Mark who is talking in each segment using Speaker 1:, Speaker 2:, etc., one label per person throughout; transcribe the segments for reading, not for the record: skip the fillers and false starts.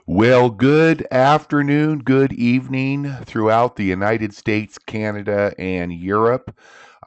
Speaker 1: Well, good afternoon, good evening throughout the United States, Canada, and Europe.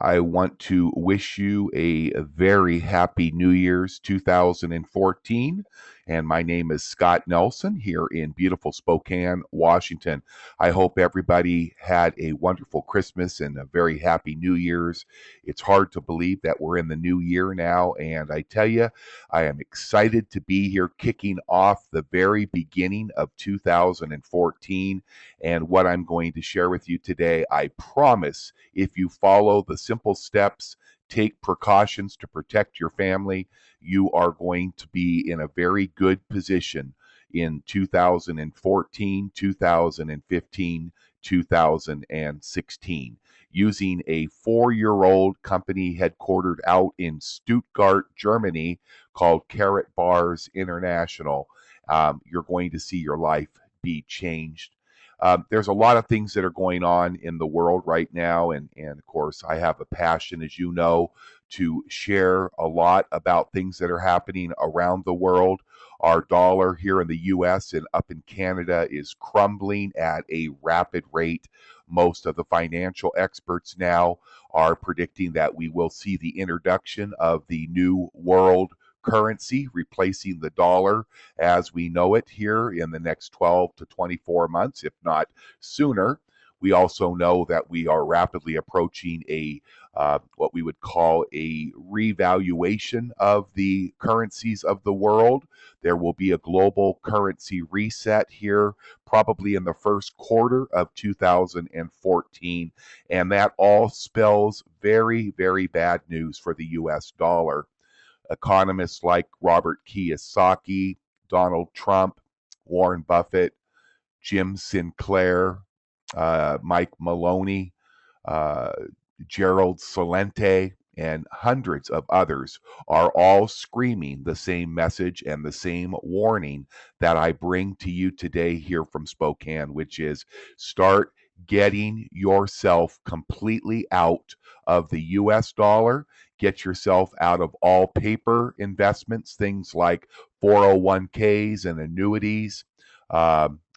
Speaker 1: I want to wish you a very happy New Year's 2014. And my name is Scott Nelson here in beautiful Spokane, Washington. I hope everybody had a wonderful Christmas and a very happy New Year's. It's hard to believe that we're in the new year now. And I tell you, I am excited to be here kicking off the very beginning of 2014. And what I'm going to share with you today, I promise if you follow the simple steps, take precautions to protect your family, you are going to be in a very good position in 2014, 2015, 2016 using a 4-year-old company headquartered out in Stuttgart, Germany called Karatbars International. You're going to see your life be changed. There's a lot of things that are going on in the world right now, and of course, I have a passion, as you know, to share a lot about things that are happening around the world. Our dollar here in the US and up in Canada is crumbling at a rapid rate. Most of the financial experts now are predicting that we will see the introduction of the new world currency replacing the dollar as we know it here in the next 12 to 24 months, if not sooner. We also know that we are rapidly approaching a what we would call a revaluation of the currencies of the world. There will be a global currency reset here, probably in the first quarter of 2014, and that all spells very, very bad news for the US dollar. Economists like Robert Kiyosaki, Donald Trump, Warren Buffett, Jim Sinclair, Mike Maloney, uh, Gerald Salente, and hundreds of others are all screaming the same message and the same warning that I bring to you today here from Spokane, which is start getting yourself completely out of the US dollar. Get yourself out of all paper investments, things like 401ks and annuities,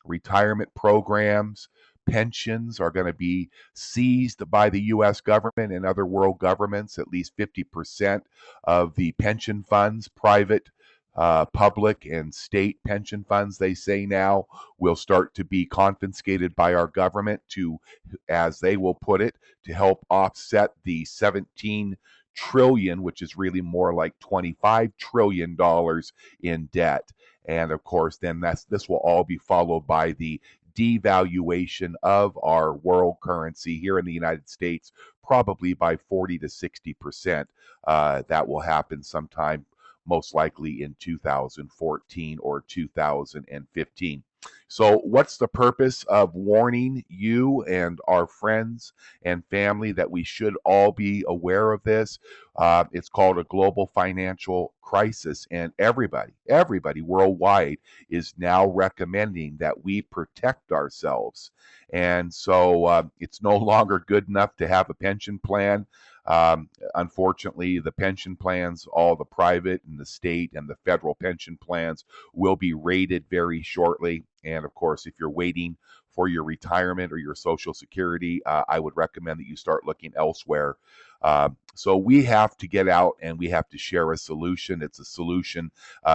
Speaker 1: retirement programs. Pensions are going to be seized by the US government and other world governments. At least 50% of the pension funds, private, public, and state pension funds, they say now, will start to be confiscated by our government to, as they will put it, to help offset the 17 trillion, which is really more like $25 trillion in debt. And of course, then this will all be followed by the devaluation of our world currency here in the United States, probably by 40 to 60%. That will happen sometime, most likely in 2014 or 2015. So, what's the purpose of warning you and our friends and family that we should all be aware of this? It's called a global financial crisis, and everybody worldwide is now recommending that we protect ourselves. And so it's no longer good enough to have a pension plan. Unfortunately, the pension plans, all the private and the state and the federal pension plans, will be rated very shortly. And of course, if you're waiting for your retirement or your Social Security, I would recommend that you start looking elsewhere. So we have to get out and we have to share a solution. It's a solution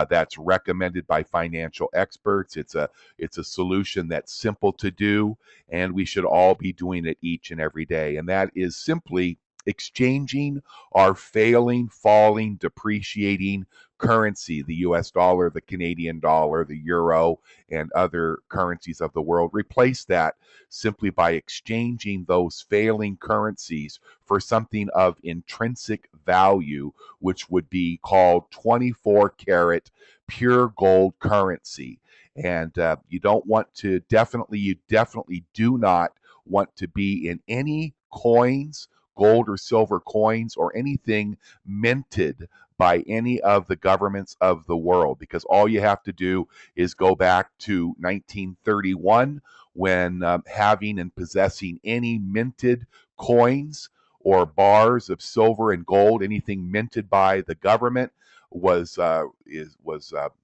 Speaker 1: that's recommended by financial experts. It's a solution that's simple to do, and we should all be doing it each and every day. And that is simply exchanging our failing, falling, depreciating currency, the US dollar, the Canadian dollar, the euro, and other currencies of the world. Replace that simply by exchanging those failing currencies for something of intrinsic value, which would be called 24 karat pure gold currency. And you don't want to you definitely do not want to be in any coins, gold or silver coins, or anything minted by any of the governments of the world, because all you have to do is go back to 1931 when having and possessing any minted coins or bars of silver and gold, anything minted by the government, was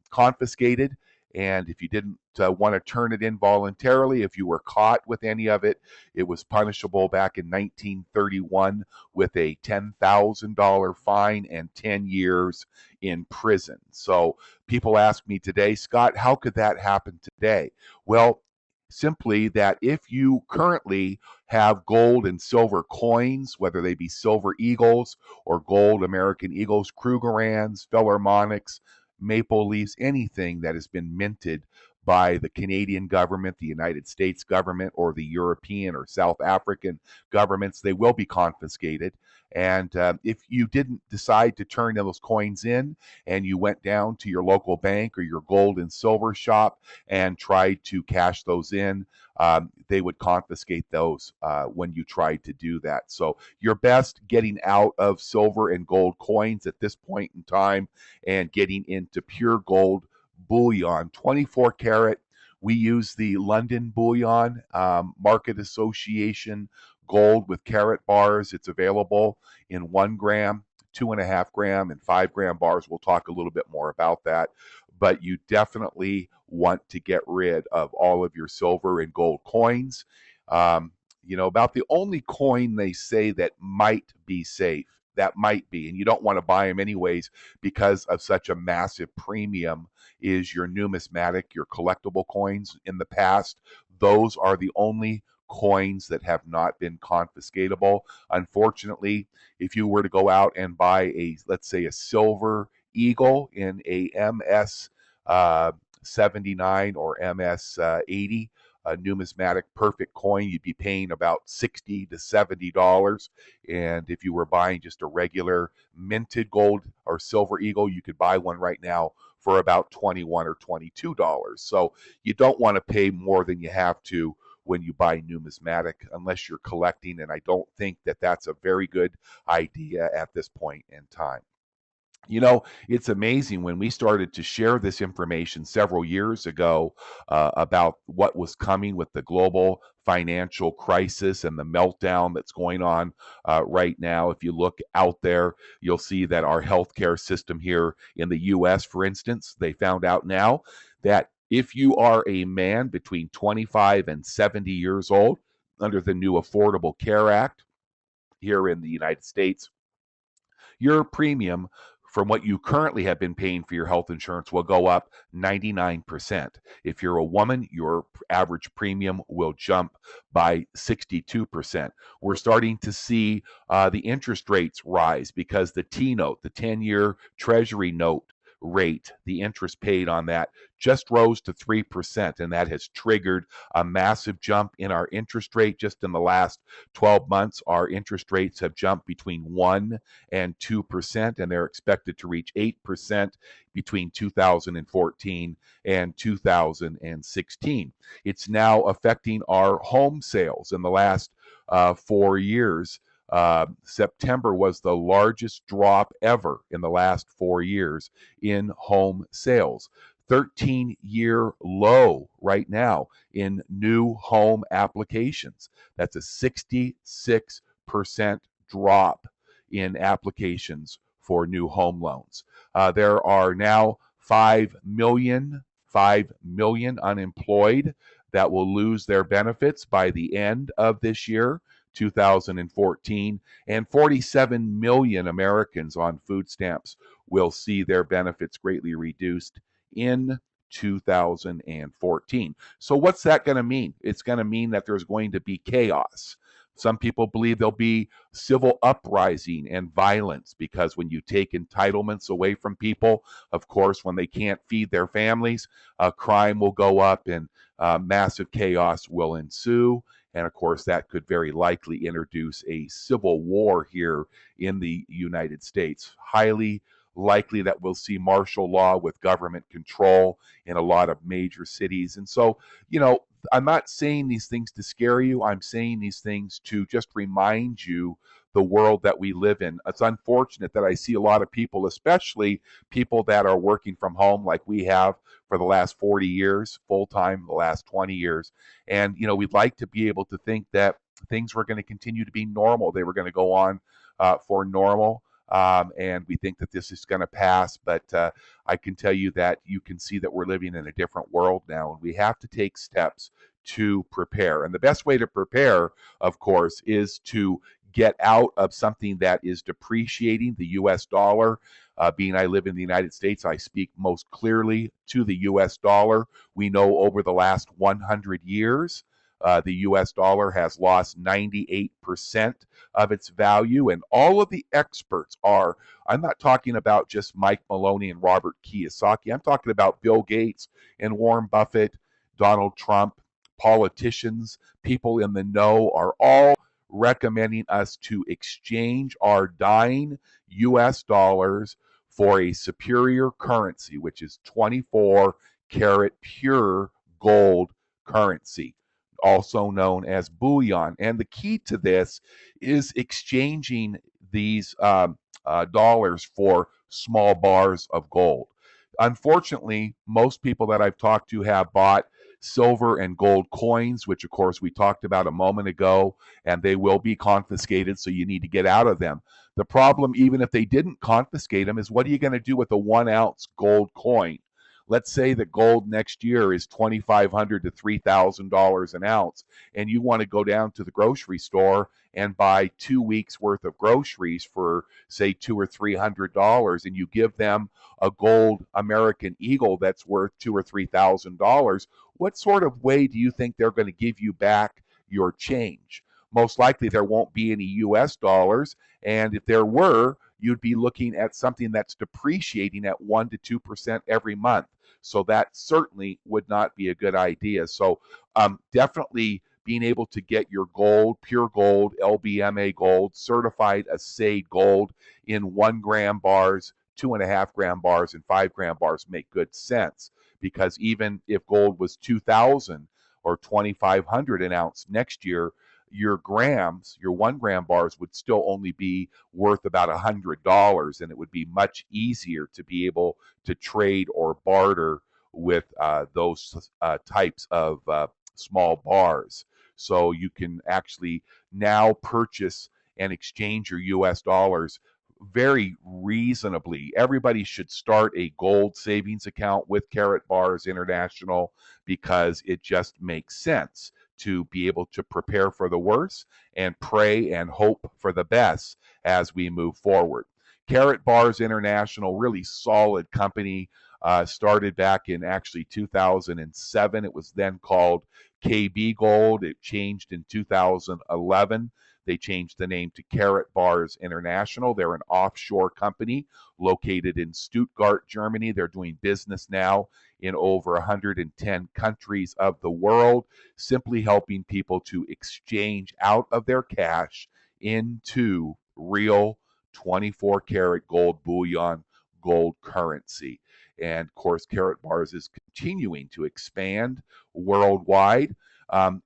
Speaker 1: confiscated, And if you didn't want to turn it in voluntarily, if you were caught with any of it, it was punishable back in 1931 with a $10,000 fine and 10 years in prison. So people ask me today, Scott, how could that happen today? Well, simply that if you currently have gold and silver coins, whether they be silver eagles or gold American Eagles, Krugerrands, Philharmonics, Maple Leafs, anything that has been minted by the Canadian government, the United States government, or the European or South African governments, they will be confiscated. And if you didn't decide to turn those coins in and you went down to your local bank or your gold and silver shop and tried to cash those in, they would confiscate those when you tried to do that. So you're best getting out of silver and gold coins at this point in time and getting into pure gold bullion, 24 karat. We use the London Bullion Market Association gold with Karatbars. It's available in 1 gram, 2.5 gram, and 5 gram bars. We'll talk a little bit more about that. But you definitely want to get rid of all of your silver and gold coins. About the only coin they say that might be safe, that might be, and you don't want to buy them anyways because of such a massive premium, is your numismatic, your collectible coins. In the past, those are the only coins that have not been confiscatable. Unfortunately, if you were to go out and buy let's say a silver eagle in a MS 79 or MS 80, a numismatic perfect coin, you'd be paying about $60 to $70. And if you were buying just a regular minted gold or silver eagle, you could buy one right now for about $21 or $22. So you don't want to pay more than you have to when you buy numismatic unless you're collecting. And I don't think that that's a very good idea at this point in time. It's amazing when we started to share this information several years ago about what was coming with the global financial crisis and the meltdown that's going on right now. If you look out there, you'll see that our healthcare system here in the US, for instance, they found out now that if you are a man between 25 and 70 years old, under the new Affordable Care Act here in the United States, your premium from what you currently have been paying for your health insurance will go up 99%. If you're a woman, your average premium will jump by 62%. We're starting to see the interest rates rise because the T note, the 10-year Treasury note rate, the interest paid on that just rose to 3%, and that has triggered a massive jump in our interest rate. Just in the last 12 months, our interest rates have jumped between 1 and 2%, and they're expected to reach 8% between 2014 and 2016. It's now affecting our home sales. In the last 4 years, September was the largest drop ever in the last 4 years in home sales. 13-year low right now in new home applications. That's a 66% drop in applications for new home loans. There are now 5 million unemployed that will lose their benefits by the end of this year, 2014, and 47 million Americans on food stamps will see their benefits greatly reduced in 2014. So what's that going to mean? It's going to mean that there's going to be chaos. Some people believe there'll be civil uprising and violence because when you take entitlements away from people, of course, when they can't feed their families, crime will go up and massive chaos will ensue. And of course, that could very likely introduce a civil war here in the United States. Highly likely that we'll see martial law with government control in a lot of major cities. And so, I'm not saying these things to scare you. I'm saying these things to just remind you the world that we live in. It's unfortunate that I see a lot of people, especially people that are working from home like we have for the last 40 years, full time, the last 20 years. And, we'd like to be able to think that things were going to continue to be normal. They were going to go on for normal. and we think that this is going to pass. But I can tell you that you can see that we're living in a different world now, and we have to take steps to prepare. And the best way to prepare, of course, is to get out of something that is depreciating, the US dollar. Being I live in the United States, I speak most clearly to the US dollar. We know over the last 100 years, the US dollar has lost 98% of its value, and all of the experts are. I'm not talking about just Mike Maloney and Robert Kiyosaki. I'm talking about Bill Gates and Warren Buffett, Donald Trump, politicians, people in the know are all recommending us to exchange our dying US dollars for a superior currency, which is 24 karat pure gold currency, also known as bullion. And the key to this is exchanging these dollars for small bars of gold. Unfortunately, most people that I've talked to have bought silver and gold coins, which of course we talked about a moment ago, and they will be confiscated, so you need to get out of them. The problem, even if they didn't confiscate them, is what are you going to do with a 1 ounce gold coin? Let's say that gold next year is $2,500 to $3,000 an ounce, and you want to go down to the grocery store and buy 2 weeks worth of groceries for say $200 or $300, and you give them a gold American Eagle that's worth $2,000 or $3,000. What sort of way do you think they're going to give you back your change? Most likely there won't be any US dollars, and if there were, you'd be looking at something that's depreciating at 1% to 2% every month. So that certainly would not be a good idea. So definitely being able to get your gold, pure gold, LBMA gold, certified assayed gold in 1 gram bars, 2.5 gram bars, and 5 gram bars make good sense, because even if gold was 2,000 or 2,500 an ounce next year, your grams, your 1 gram bars would still only be worth about $100, and it would be much easier to be able to trade or barter with those types of small bars. So you can actually now purchase and exchange your US dollars very reasonably. Everybody should start a gold savings account with Karatbars International, because it just makes sense to be able to prepare for the worst and pray and hope for the best as we move forward. Karatbars International, really solid company, started back in actually 2007. It was then called KB Gold. It changed in 2011. They changed the name to Karatbars International. They're an offshore company located in Stuttgart, Germany. They're doing business now in over 110 countries of the world, simply helping people to exchange out of their cash into real 24 karat gold bullion, gold currency. And of course, Karatbars is continuing to expand worldwide.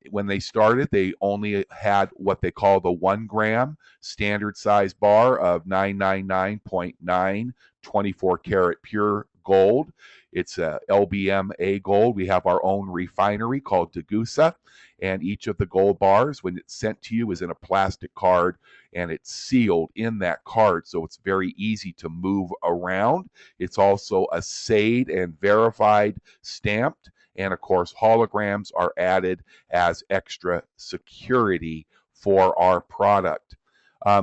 Speaker 1: When they started, they only had what they call the 1 gram standard size bar of 999.9 24 karat pure gold. It's a LBMA gold. We have our own refinery called Degussa, and each of the gold bars, when it's sent to you, is in a plastic card, and it's sealed in that card, so it's very easy to move around. It's also assayed and verified, stamped, and of course, holograms are added as extra security for our product.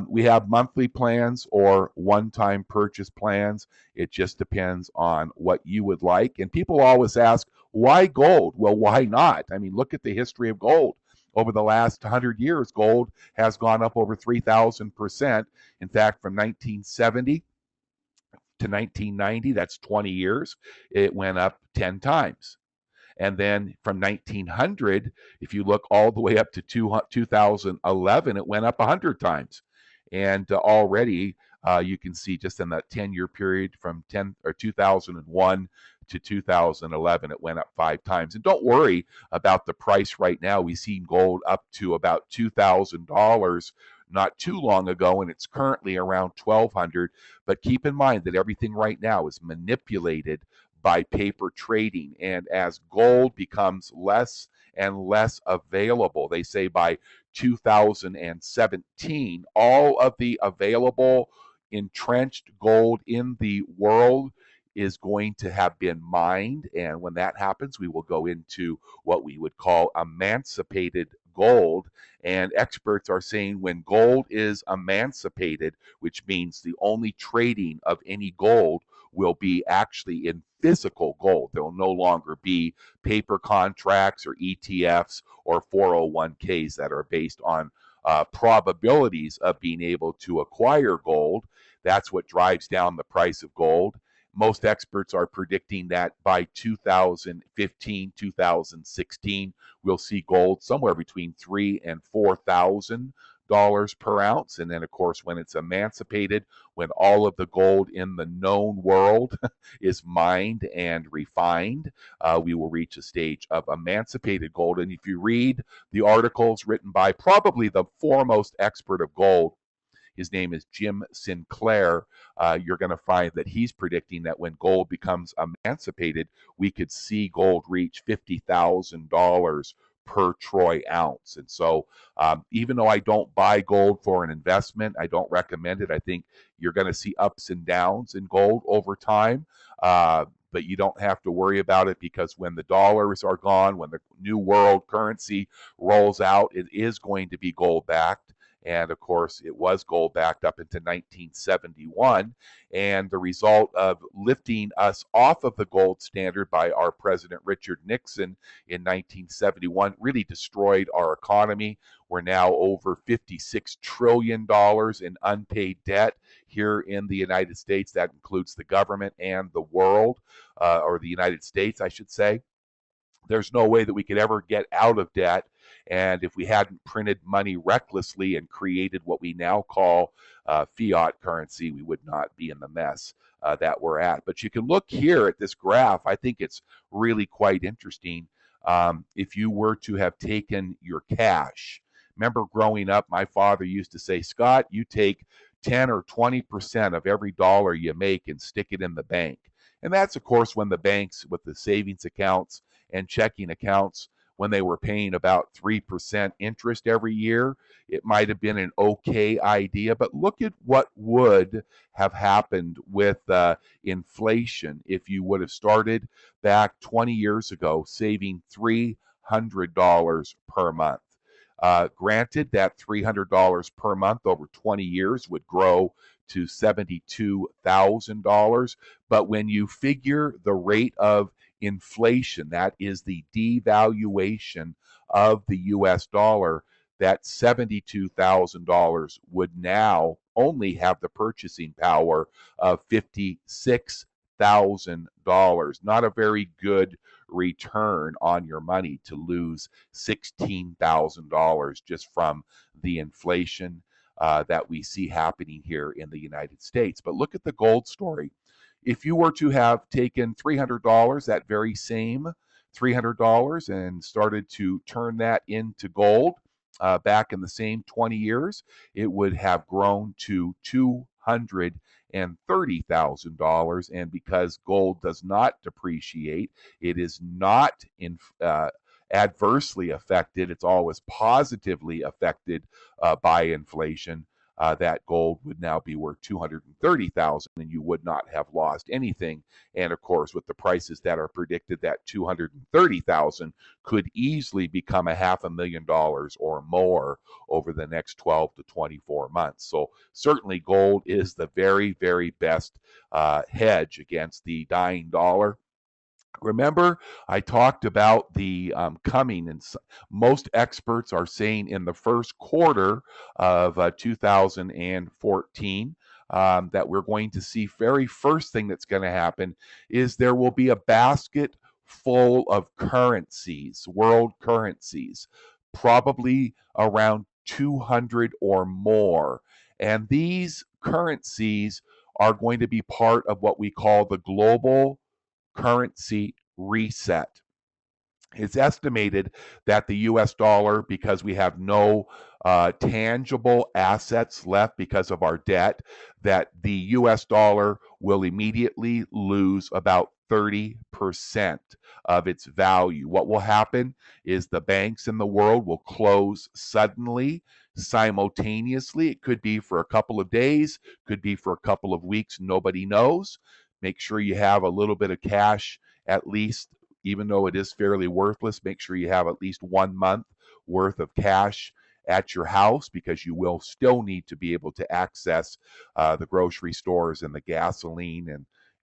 Speaker 1: We have monthly plans or one-time purchase plans. It just depends on what you would like. And people always ask, why gold? Well, why not? I mean, look at the history of gold. Over the last 100 years, gold has gone up over 3,000%. In fact, from 1970 to 1990, that's 20 years, it went up 10 times. And then from 1900, if you look all the way up to 2011, it went up 100 times. And already you can see just in that 10-year period from 2001 to 2011, it went up 5 times. And don't worry about the price right now. We've seen gold up to about $2,000 not too long ago, and it's currently around 1,200. But keep in mind that everything right now is manipulated by paper trading. And as gold becomes less and less available, they say by 2017, all of the available entrenched gold in the world is going to have been mined. And when that happens, we will go into what we would call emancipated gold. And experts are saying when gold is emancipated, which means the only trading of any gold will be actually in physical gold. There will no longer be paper contracts or ETFs or 401ks that are based on probabilities of being able to acquire gold. That's what drives down the price of gold. Most experts are predicting that by 2015, 2016, we'll see gold somewhere between $3,000 and $4,000 per ounce. And then, of course, when it's emancipated, when all of the gold in the known world is mined and refined, we will reach a stage of emancipated gold. And if you read the articles written by probably the foremost expert of gold, his name is Jim Sinclair. You're going to find that he's predicting that when gold becomes emancipated, we could see gold reach $50,000 per troy ounce. And so, even though I don't buy gold for an investment, I don't recommend it. I think you're going to see ups and downs in gold over time. But you don't have to worry about it, because when the dollars are gone, when the new world currency rolls out, it is going to be gold backed. And of course, it was gold backed up into 1971. And the result of lifting us off of the gold standard by our President Richard Nixon in 1971 really destroyed our economy. We're now over $56 trillion in unpaid debt here in the United States. That includes the government and the world, or the United States, I should say. There's no way that we could ever get out of debt. And if we hadn't printed money recklessly and created what we now call fiat currency, we would not be in the mess that we're at. But you can look here at this graph. I think it's really quite interesting. If you were to have taken your cash, remember growing up, my father used to say, Scott, you take 10 or 20% of every dollar you make and stick it in the bank. And that's, of course, when the banks with the savings accounts and checking accounts, when they were paying about 3% interest every year, it might have been an okay idea. But look at what would have happened with inflation if you would have started back 20 years ago saving $300 per month. Granted, that $300 per month over 20 years would grow to $72,000. But when you figure the rate of inflation, that is the devaluation of the US dollar, that $72,000 would now only have the purchasing power of $56,000. Not a very good return on your money to lose $16,000 just from the inflation that we see happening here in the United States. But look at the gold story. If you were to have taken $300, that very same $300, and started to turn that into gold back in the same 20 years, it would have grown to $230,000. And because gold does not depreciate, it is not adversely affected, it's always positively affected by inflation. That gold would now be worth $230,000, and you would not have lost anything. And of course, with the prices that are predicted, that $230,000 could easily become $500,000 or more over the next 12 to 24 months. So certainly gold is the very, very best hedge against the dying dollar. Remember, I talked about the coming, and most experts are saying in the first quarter of 2014 that we're going to see. Very first thing that's going to happen is there will be a basket full of currencies, world currencies, probably around 200 or more. And these currencies are going to be part of what we call the global currency reset. It's estimated that the US dollar, because we have no tangible assets left because of our debt, that the US dollar will immediately lose about 30% of its value. What will happen is the banks in the world will close suddenly simultaneously. It could be for a couple of days, could be for a couple of weeks, nobody knows. Make sure you have a little bit of cash at least, even though it is fairly worthless. Make sure you have at least 1 month worth of cash at your house, because you will still need to be able to access the grocery stores and the gasoline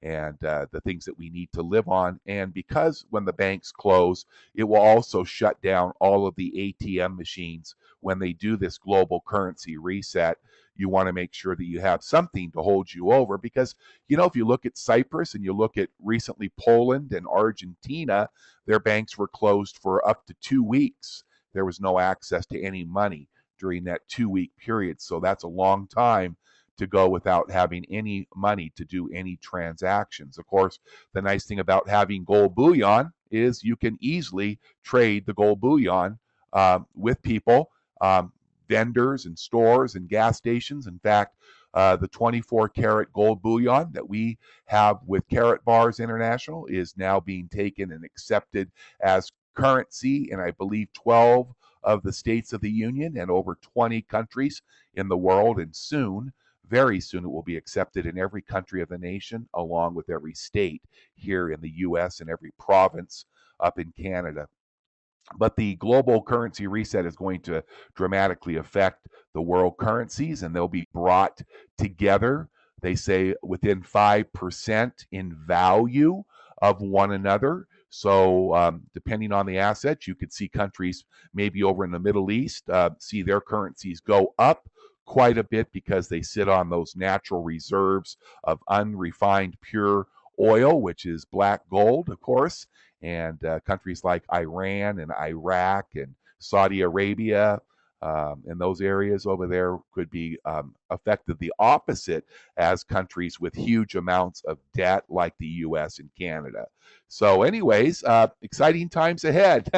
Speaker 1: and the things that we need to live on. And because when the banks close, it will also shut down all of the ATM machines when they do this global currency reset. You want to make sure that you have something to hold you over, because, if you look at Cyprus and you look at recently Poland and Argentina, their banks were closed for up to 2 weeks. There was no access to any money during that 2 week period. So that's a long time to go without having any money to do any transactions. Of course, the nice thing about having gold bullion is you can easily trade the gold bullion with people, vendors and stores and gas stations. In fact, the 24 karat gold bullion that we have with Karatbars International is now being taken and accepted as currency in, I believe, 12 of the states of the Union and over 20 countries in the world. And soon, very soon, it will be accepted in every country of the nation, along with every state here in the US and every province up in Canada. But the global currency reset is going to dramatically affect the world currencies, and they'll be brought together, they say, within 5% in value of one another. So, depending on the assets, you could see countries maybe over in the Middle East see their currencies go up quite a bit because they sit on those natural reserves of unrefined pure oil, which is black gold, of course. And countries like Iran and Iraq and Saudi Arabia and those areas over there could be affected the opposite as countries with huge amounts of debt like the US and Canada. So, anyways, exciting times ahead.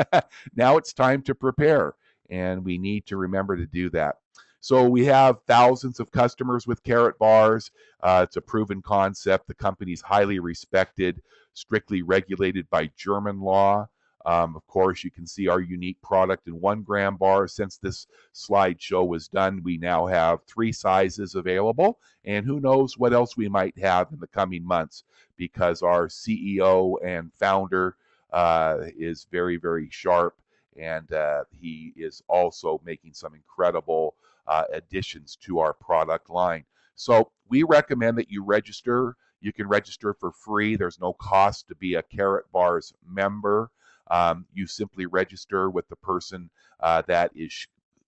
Speaker 1: Now it's time to prepare, and we need to remember to do that. So we have thousands of customers with Karatbars. It's a proven concept. The company's highly respected, strictly regulated by German law. Of course, you can see our unique product in 1 gram bars. Since this slideshow was done, we now have 3 sizes available, and who knows what else we might have in the coming months, because our CEO and founder is very, very sharp, and he is also making some incredible additions to our product line. So we recommend that you register. You can register for free. There's no cost to be a Karatbars member. You simply register with the person that is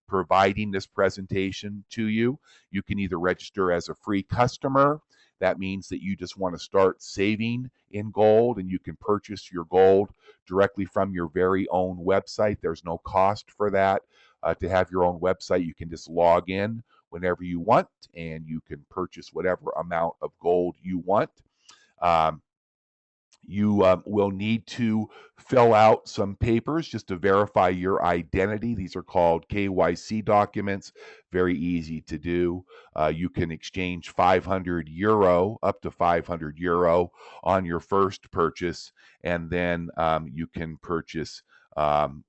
Speaker 1: providing this presentation to you. You can either register as a free customer. That means that you just want to start saving in gold, and you can purchase your gold directly from your very own website. There's no cost for that. To have your own website, you can just log in whenever you want, and you can purchase whatever amount of gold you want. You will need to fill out some papers just to verify your identity. These are called KYC documents, very easy to do. You can exchange 500 euro, up to 500 euro on your first purchase, and then you can purchase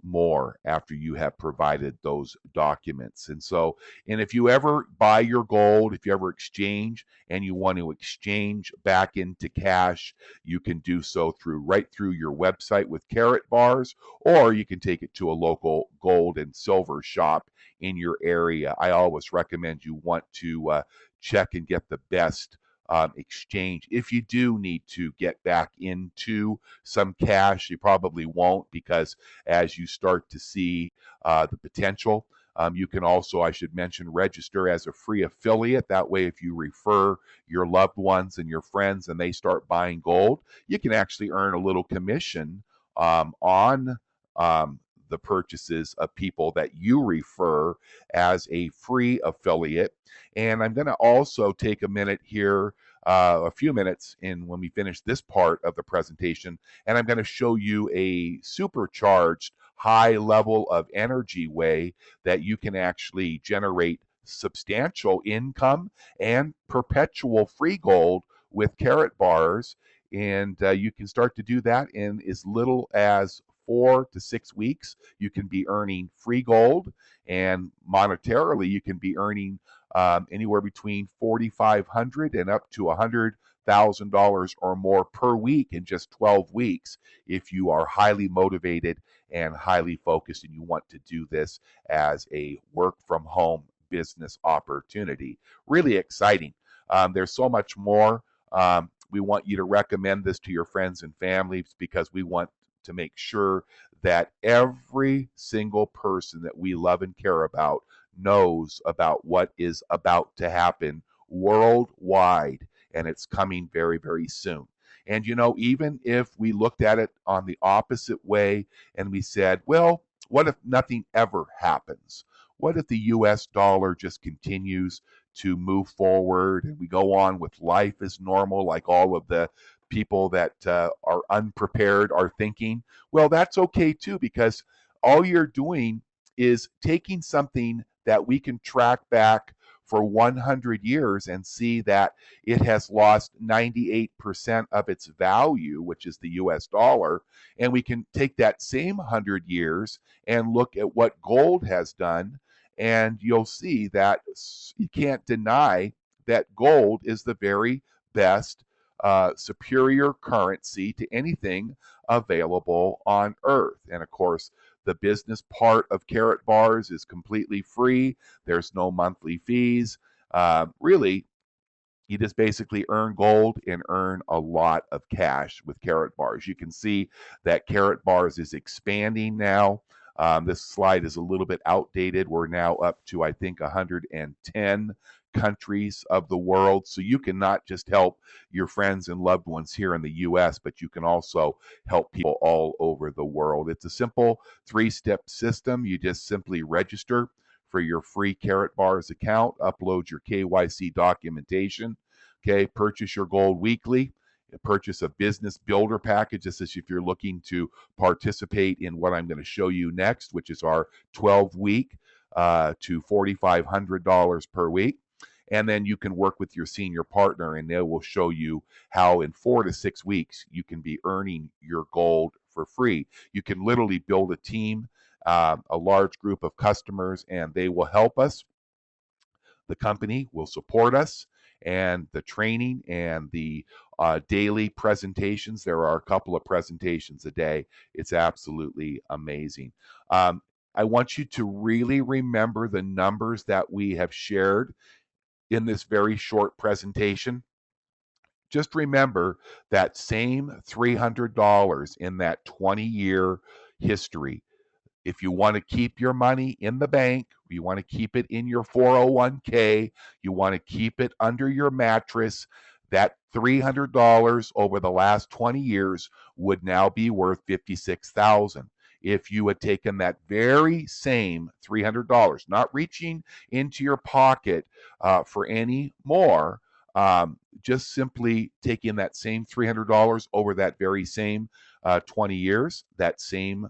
Speaker 1: more after you have provided those documents. And if you ever buy your gold, if you ever exchange and you want to exchange back into cash, you can do so right through your website with Karatbars, or you can take it to a local gold and silver shop in your area. I always recommend you want to check and get the best exchange. If you do need to get back into some cash, you probably won't, because as you start to see the potential, you can also, I should mention, register as a free affiliate. That way, if you refer your loved ones and your friends and they start buying gold, you can actually earn a little commission on the purchases of people that you refer as a free affiliate. And I'm going to also take a minute here, a few minutes in when we finish this part of the presentation, and I'm going to show you a supercharged high level of energy way that you can actually generate substantial income and perpetual free gold with Karatbars. And you can start to do that in as little as 4 to 6 weeks, you can be earning free gold, and monetarily, you can be earning anywhere between $4,500 and up to $100,000 or more per week in just 12 weeks if you are highly motivated and highly focused and you want to do this as a work from home business opportunity. Really exciting. There's so much more. We want you to recommend this to your friends and families because we want to make sure that every single person that we love and care about knows about what is about to happen worldwide, and it's coming very, very soon. And even if we looked at it on the opposite way and we said, well, what if nothing ever happens? What if the US dollar just continues to move forward and we go on with life as normal, like all of the people that are unprepared are thinking? Well, that's okay too, because all you're doing is taking something that we can track back for 100 years and see that it has lost 98% of its value, which is the US dollar. And we can take that same 100 years and look at what gold has done. And you'll see that you can't deny that gold is the very best superior currency to anything available on earth. And of course, the business part of Karatbars is completely free. There's no monthly fees. Really, you just basically earn gold and earn a lot of cash with Karatbars. You can see that Karatbars is expanding now. This slide is a little bit outdated. We're now up to, I think, 110 countries of the world. So you can not just help your friends and loved ones here in the US, but you can also help people all over the world. It's a simple 3-step system. You just simply register for your free Karatbars account, upload your KYC documentation, okay, purchase your gold weekly, purchase a business builder package. This is if you're looking to participate in what I'm going to show you next, which is our 12-week to $4,500 per week. And then you can work with your senior partner and they will show you how in 4 to 6 weeks you can be earning your gold for free. You can literally build a team, a large group of customers, and they will help us. The company will support us, and the training and the daily presentations. There are a couple of presentations a day. It's absolutely amazing. I want you to really remember the numbers that we have shared in this very short presentation. Just remember that same $300 in that 20-year history. If you want to keep your money in the bank, you want to keep it in your 401k, you want to keep it under your mattress, that $300 over the last 20 years would now be worth $56,000. If you had taken that very same $300, not reaching into your pocket for any more, just simply taking that same $300 over that very same 20 years, that same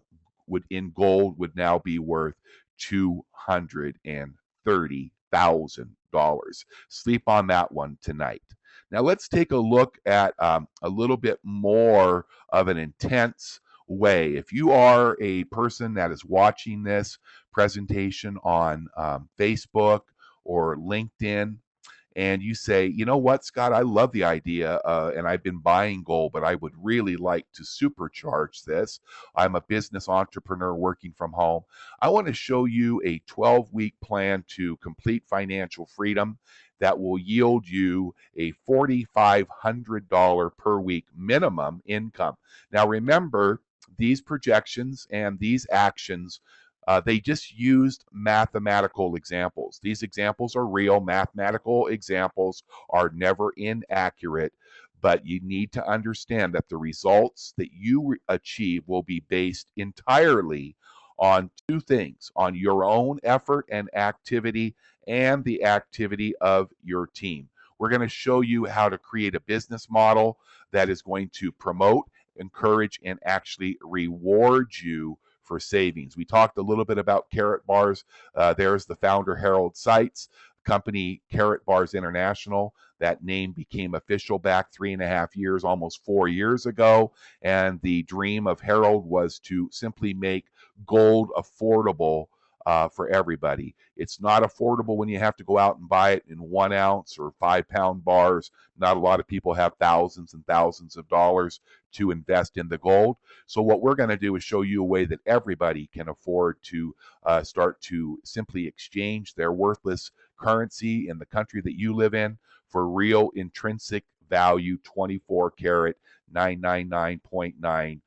Speaker 1: in gold would now be worth $230,000. Sleep on that one tonight. Now let's take a look at a little bit more of an intense way. If you are a person that is watching this presentation on Facebook or LinkedIn, and you say, you know what, Scott, I love the idea, and I've been buying gold, but I would really like to supercharge this. I'm a business entrepreneur working from home. I want to show you a 12-week plan to complete financial freedom that will yield you a $4,500 per week minimum income. Now, remember, these projections and these actions, they just used mathematical examples. These examples are real. Mathematical examples are never inaccurate, but you need to understand that the results that you achieve will be based entirely on 2 things: on your own effort and activity and the activity of your team. We're going to show you how to create a business model that is going to promote, encourage, and actually reward you for savings. We talked a little bit about Karatbars. There's the founder Harold Seitz. company Karatbars International, that name became official back 3.5 years, almost 4 years ago. And the dream of Harold was to simply make gold affordable for everybody. It's not affordable when you have to go out and buy it in 1 ounce or 5 pound bars. Not a lot of people have thousands and thousands of dollars to invest in the gold. So what we're going to do is show you a way that everybody can afford to start to simply exchange their worthless currency in the country that you live in for real intrinsic value 24 karat 999.9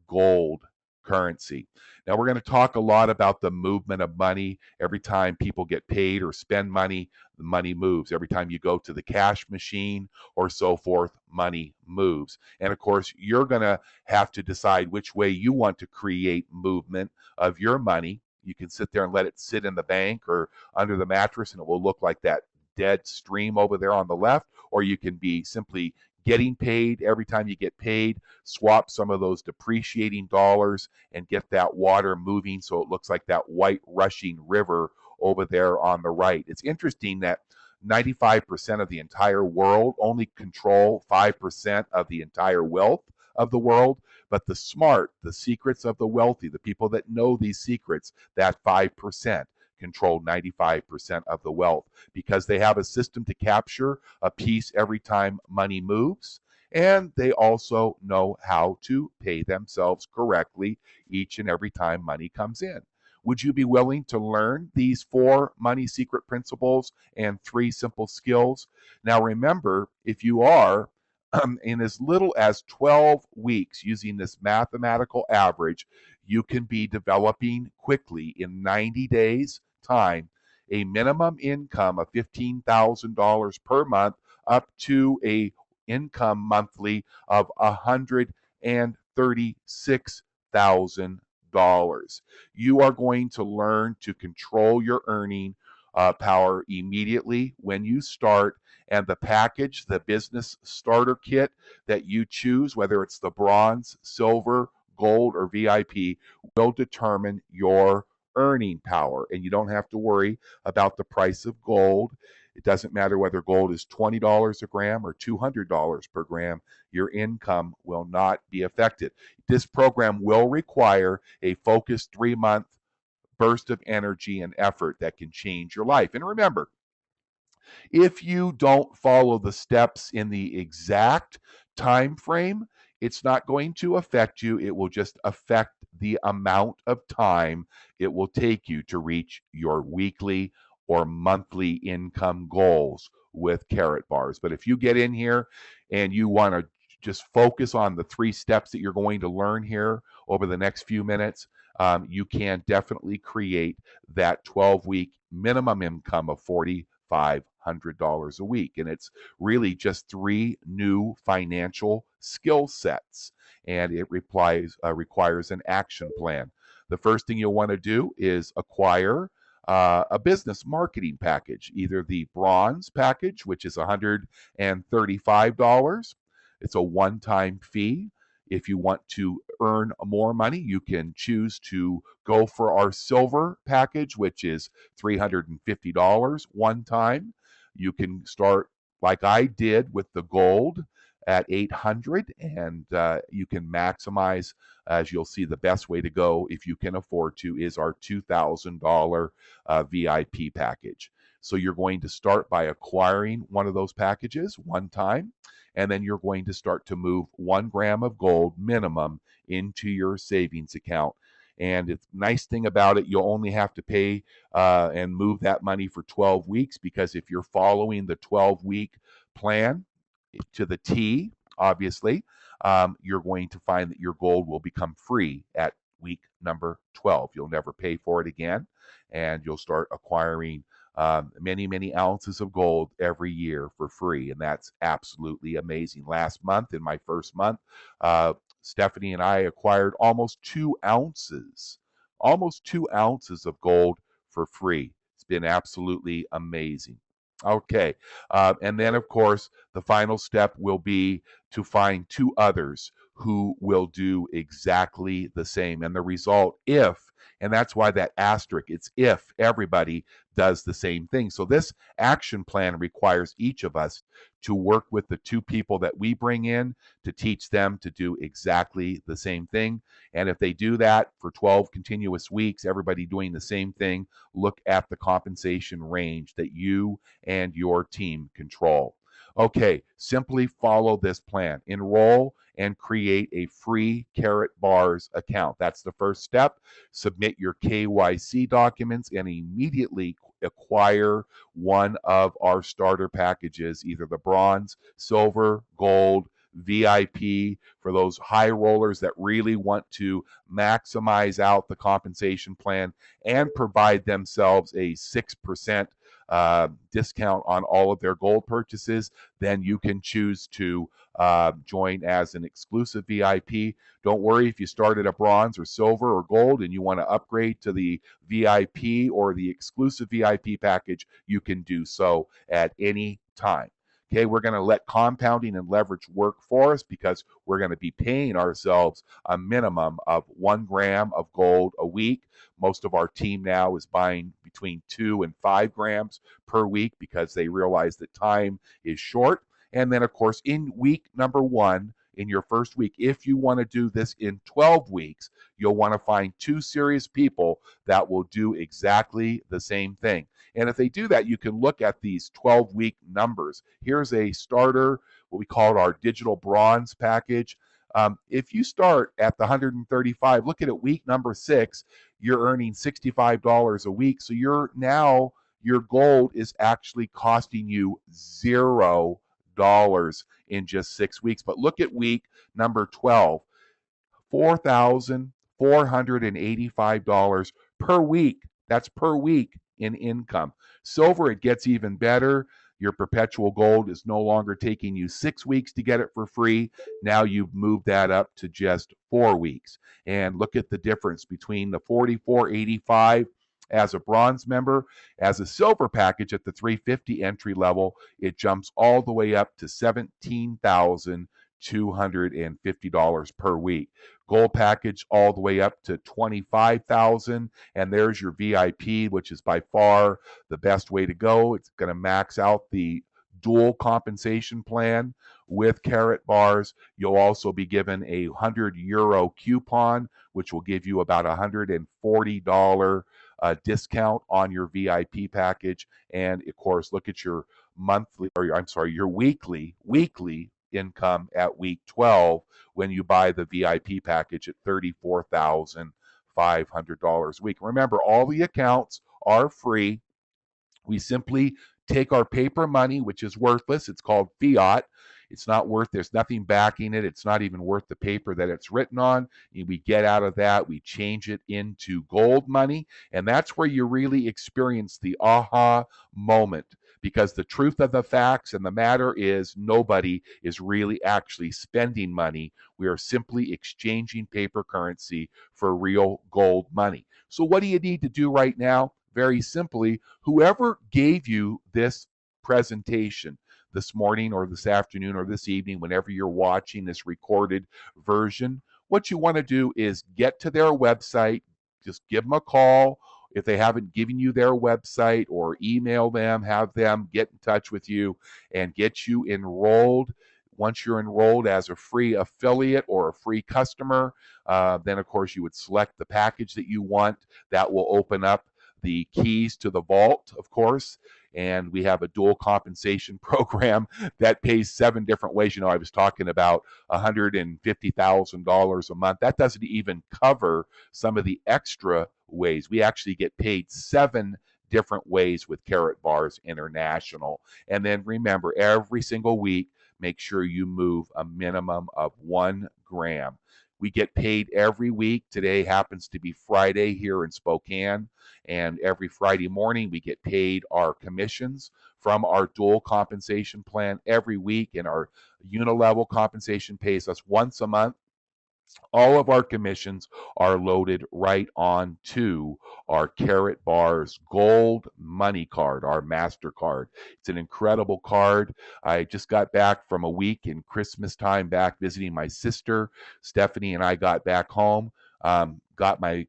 Speaker 1: gold currency. Now, we're going to talk a lot about the movement of money. Every time people get paid or spend money, the money moves. Every time you go to the cash machine or so forth, money moves. And of course, you're going to have to decide which way you want to create movement of your money. You can sit there and let it sit in the bank or under the mattress, and it will look like that dead stream over there on the left, or you can be simply getting paid. Every time you get paid, swap some of those depreciating dollars and get that water moving so it looks like that white rushing river over there on the right. It's interesting that 95% of the entire world only control 5% of the entire wealth of the world. But the smart, the secrets of the wealthy, the people that know these secrets, that 5% control 95% of the wealth because they have a system to capture a piece every time money moves. And they also know how to pay themselves correctly each and every time money comes in. Would you be willing to learn these 4 money secret principles and 3 simple skills? Now, remember, if you are, in as little as 12 weeks using this mathematical average, you can be developing quickly in 90 days time a minimum income of $15,000 per month up to a income monthly of $136,000. You are going to learn to control your earning power immediately when you start. And the package, the business starter kit that you choose, whether it's the bronze, silver, gold, or VIP, will determine your earning power. And you don't have to worry about the price of gold. It doesn't matter whether gold is $20 a gram or $200 per gram. Your income will not be affected. This program will require a focused 3-month burst of energy and effort that can change your life. And remember, if you don't follow the steps in the exact time frame, it's not going to affect you. It will just affect the amount of time it will take you to reach your weekly or monthly income goals with Karatbars. But if you get in here and you want to just focus on the 3 steps that you're going to learn here over the next few minutes, you can definitely create that 12-week minimum income of $4,500 a week. And it's really just 3 new financial skill sets. And it requires an action plan. The first thing you'll want to do is acquire a business marketing package, either the bronze package, which is $135. It's a one-time fee. If you want to earn more money, you can choose to go for our silver package, which is $350 one time. You can start like I did with the gold at $800, and you can maximize, as you'll see, the best way to go if you can afford to is our $2,000 VIP package. So you're going to start by acquiring one of those packages one time, and then you're going to start to move 1 gram of gold minimum into your savings account. And the nice thing about it, you'll only have to pay and move that money for 12 weeks, because if you're following the 12-week plan to the T, obviously, you're going to find that your gold will become free at week number 12. You'll never pay for it again, and you'll start acquiring many, many ounces of gold every year for free. And that's absolutely amazing. Last month, in my first month, Stephanie and I acquired almost 2 ounces of gold for free. It's been absolutely amazing. Okay. And then, of course, the final step will be to find 2 others who will do exactly the same. And the result, if And that's why that asterisk, it's if everybody does the same thing. So this action plan requires each of us to work with the two people that we bring in to teach them to do exactly the same thing. And if they do that for 12 continuous weeks, everybody doing the same thing, look at the compensation range that you and your team control. Okay, simply follow this plan. Enroll and create a free Karatbars account. That's the first step. Submit your KYC documents and immediately acquire one of our starter packages, either the bronze, silver, gold, VIP, for those high rollers that really want to maximize out the compensation plan and provide themselves a 6% discount on all of their gold purchases. Then you can choose to join as an exclusive VIP. Don't worry if you start at a bronze or silver or gold and you want to upgrade to the VIP or the exclusive VIP package, you can do so at any time. Okay, we're going to let compounding and leverage work for us because we're going to be paying ourselves a minimum of 1 gram of gold a week. Most of our team now is buying between 2 and 5 grams per week because they realize that time is short. And then, of course, in week number 1, in your first week, if you want to do this in 12 weeks, you'll want to find 2 serious people that will do exactly the same thing. And if they do that, you can look at these 12-week numbers. Here's a starter, what we call our digital bronze package. If you start at the 135, look at it, week number 6, you're earning $65 a week. So your gold is actually costing you $0 in just 6 weeks. But look at week number 12, $4,485 per week. That's per week in income. Silver, it gets even better. Your perpetual gold is no longer taking you 6 weeks to get it for free. Now you've moved that up to just 4 weeks. And look at the difference between the 44.85 as a bronze member. As a silver package at the 350 entry level, it jumps all the way up to $17,250 per week. Gold package all the way up to $25,000, and there's your VIP, which is by far the best way to go. It's going to max out the dual compensation plan with Karatbars. You'll also be given a €100 coupon, which will give you about $140 discount on your VIP package. And of course, look at your your weekly income at week 12 when you buy the VIP package at $34,500 a week. Remember, all the accounts are free. We simply take our paper money, which is worthless. It's called fiat. It's not worth, there's nothing backing it. It's not even worth the paper that it's written on. We get out of that, we change it into gold money. And that's where you really experience the aha moment. Because the truth of the facts and the matter is nobody is really actually spending money. We are simply exchanging paper currency for real gold money. So what do you need to do right now? Very simply, whoever gave you this presentation this morning or this afternoon or this evening, whenever you're watching this recorded version, what you want to do is get to their website, just give them a call. If they haven't given you their website, or email them, have them get in touch with you and get you enrolled. Once you're enrolled as a free affiliate or a free customer, then of course you would select the package that you want. That will open up the keys to the vault, of course. And we have a dual compensation program that pays 7 different ways. I was talking about $150,000 a month. That doesn't even cover some of the extra ways. We actually get paid 7 different ways with Karatbars International. And then remember, every single week, make sure you move a minimum of 1 gram. We get paid every week. Today happens to be Friday here in Spokane. And every Friday morning, we get paid our commissions from our dual compensation plan every week. And our unilevel compensation pays us once a month. All of our commissions are loaded right onto our Karatbars Gold Money Card, our MasterCard. It's an incredible card. I just got back from a week in Christmas time back visiting my sister. Stephanie and I got back home. Got my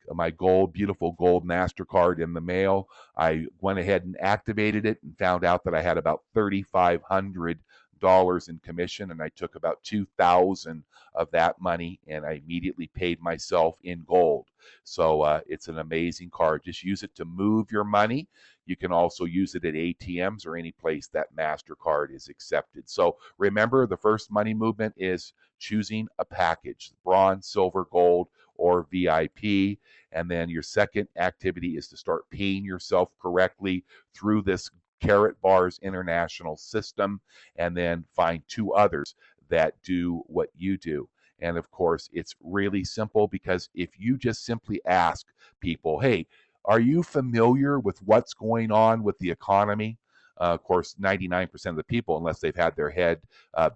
Speaker 1: beautiful gold MasterCard in the mail. I went ahead and activated it and found out that I had about $3,500 in commission, and I took about 2,000 of that money and I immediately paid myself in gold. So it's an amazing card. Just use it to move your money. You can also use it at ATMs or any place that MasterCard is accepted. So remember, the first money movement is choosing a package: bronze, silver, gold, or VIP. And then your second activity is to start paying yourself correctly through this Karatbars International system, and then find two others that do what you do. And of course, it's really simple, because if you just simply ask people, hey, are you familiar with what's going on with the economy? Of course, 99% of the people, unless they've had their head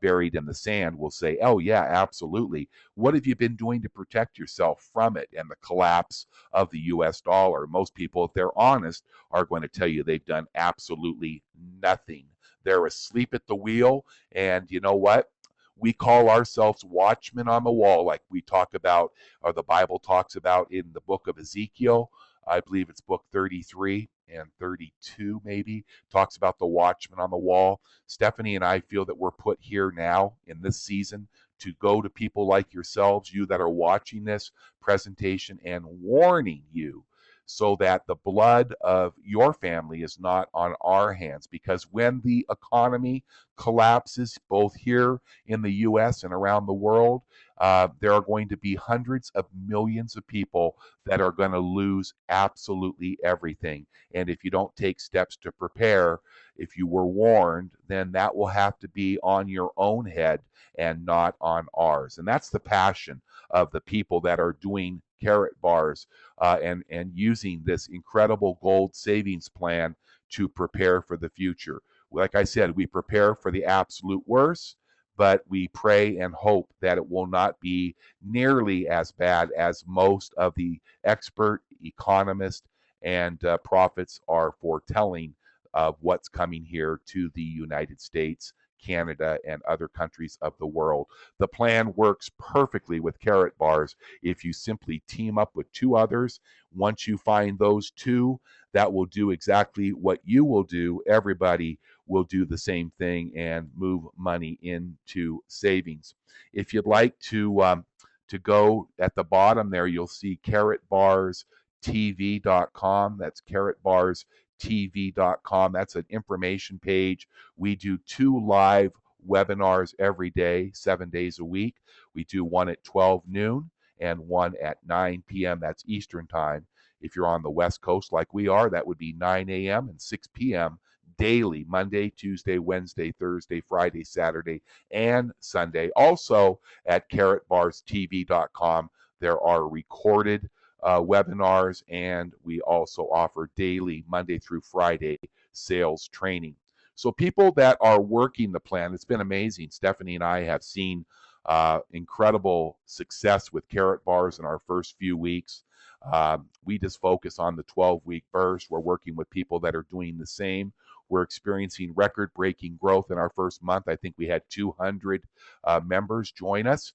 Speaker 1: buried in the sand, will say, oh, yeah, absolutely. What have you been doing to protect yourself from it and the collapse of the US dollar? Most people, if they're honest, are going to tell you they've done absolutely nothing. They're asleep at the wheel. And you know what? We call ourselves watchmen on the wall, like we talk about, or the Bible talks about in the book of Ezekiel. I believe it's book 33 and 32, maybe, talks about the watchman on the wall. Stephanie and I feel that we're put here now in this season to go to people like yourselves, you that are watching this presentation, and warning you so that the blood of your family is not on our hands. Because when the economy collapses, both here in the US and around the world, there are going to be hundreds of millions of people that are going to lose absolutely everything. And if you don't take steps to prepare, if you were warned, then that will have to be on your own head and not on ours. And that's the passion of the people that are doing Karatbars and using this incredible gold savings plan to prepare for the future. Like I said, we prepare for the absolute worst, but we pray and hope that it will not be nearly as bad as most of the expert economists and prophets are foretelling of what's coming here to the United States, Canada, and other countries of the world. The plan works perfectly with Karatbars if you simply team up with two others. Once you find those two that will do exactly what you will do, everybody will do the same thing and move money into savings. If you'd like to go at the bottom there, you'll see karatbarstv.com. That's karatbarstv.com. That's an information page. We do 2 live webinars every day, 7 days a week. We do one at 12 noon and one at 9 p.m. That's Eastern time. If you're on the West Coast like we are, that would be 9 a.m. and 6 p.m. daily, Monday, Tuesday, Wednesday, Thursday, Friday, Saturday, and Sunday. Also at karatbarstv.com, there are recorded webinars, and we also offer daily, Monday through Friday, sales training. So people that are working the plan, it's been amazing. Stephanie and I have seen incredible success with Karatbars in our first few weeks. We just focus on the 12-week burst. We're working with people that are doing the same. We're experiencing record-breaking growth in our first month. I think we had 200 members join us.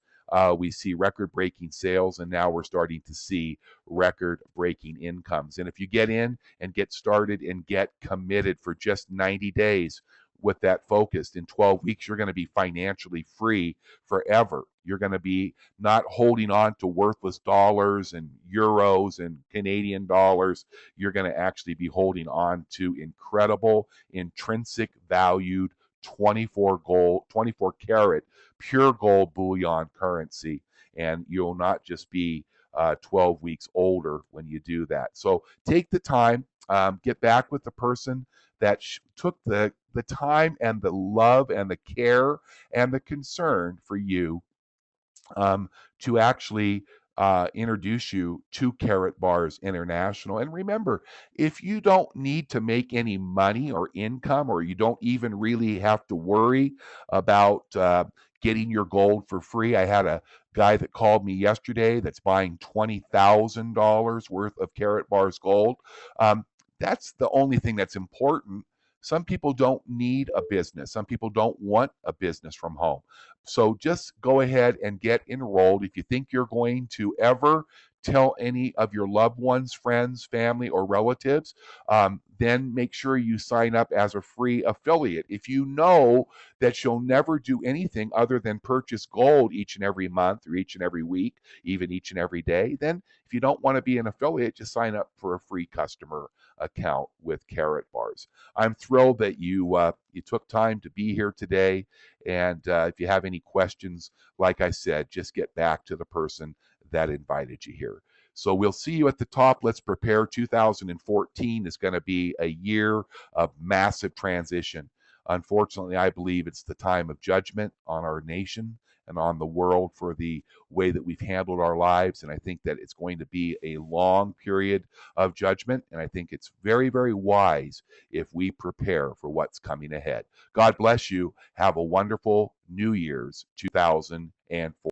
Speaker 1: We see record-breaking sales, and now we're starting to see record-breaking incomes. And if you get in and get started and get committed for just 90 days, with that focused, in 12 weeks, you're going to be financially free forever. You're going to be not holding on to worthless dollars and euros and Canadian dollars. You're going to actually be holding on to incredible, intrinsic valued 24 karat, pure gold bullion currency. And you'll not just be 12 weeks older when you do that. So take the time, get back with the person that took the time and the love and the care and the concern for you to actually introduce you to Karatbars International. And remember, if you don't need to make any money or income, or you don't even really have to worry about getting your gold for free. I had a guy that called me yesterday that's buying $20,000 worth of Karatbars gold. That's the only thing that's important. Some people don't need a business. Some people don't want a business from home. So just go ahead and get enrolled. If you think you're going to ever tell any of your loved ones, friends, family, or relatives, then make sure you sign up as a free affiliate. If you know that you'll never do anything other than purchase gold each and every month or each and every week, even each and every day, then if you don't want to be an affiliate, just sign up for a free customer account with Karatbars. I'm thrilled that you took time to be here today. And if you have any questions, like I said, just get back to the person that invited you here. So we'll see you at the top. Let's prepare. 2014 is going to be a year of massive transition. Unfortunately, I believe it's the time of judgment on our nation and on the world for the way that we've handled our lives. And I think that it's going to be a long period of judgment. And I think it's very, very wise if we prepare for what's coming ahead. God bless you. Have a wonderful New Year's 2004.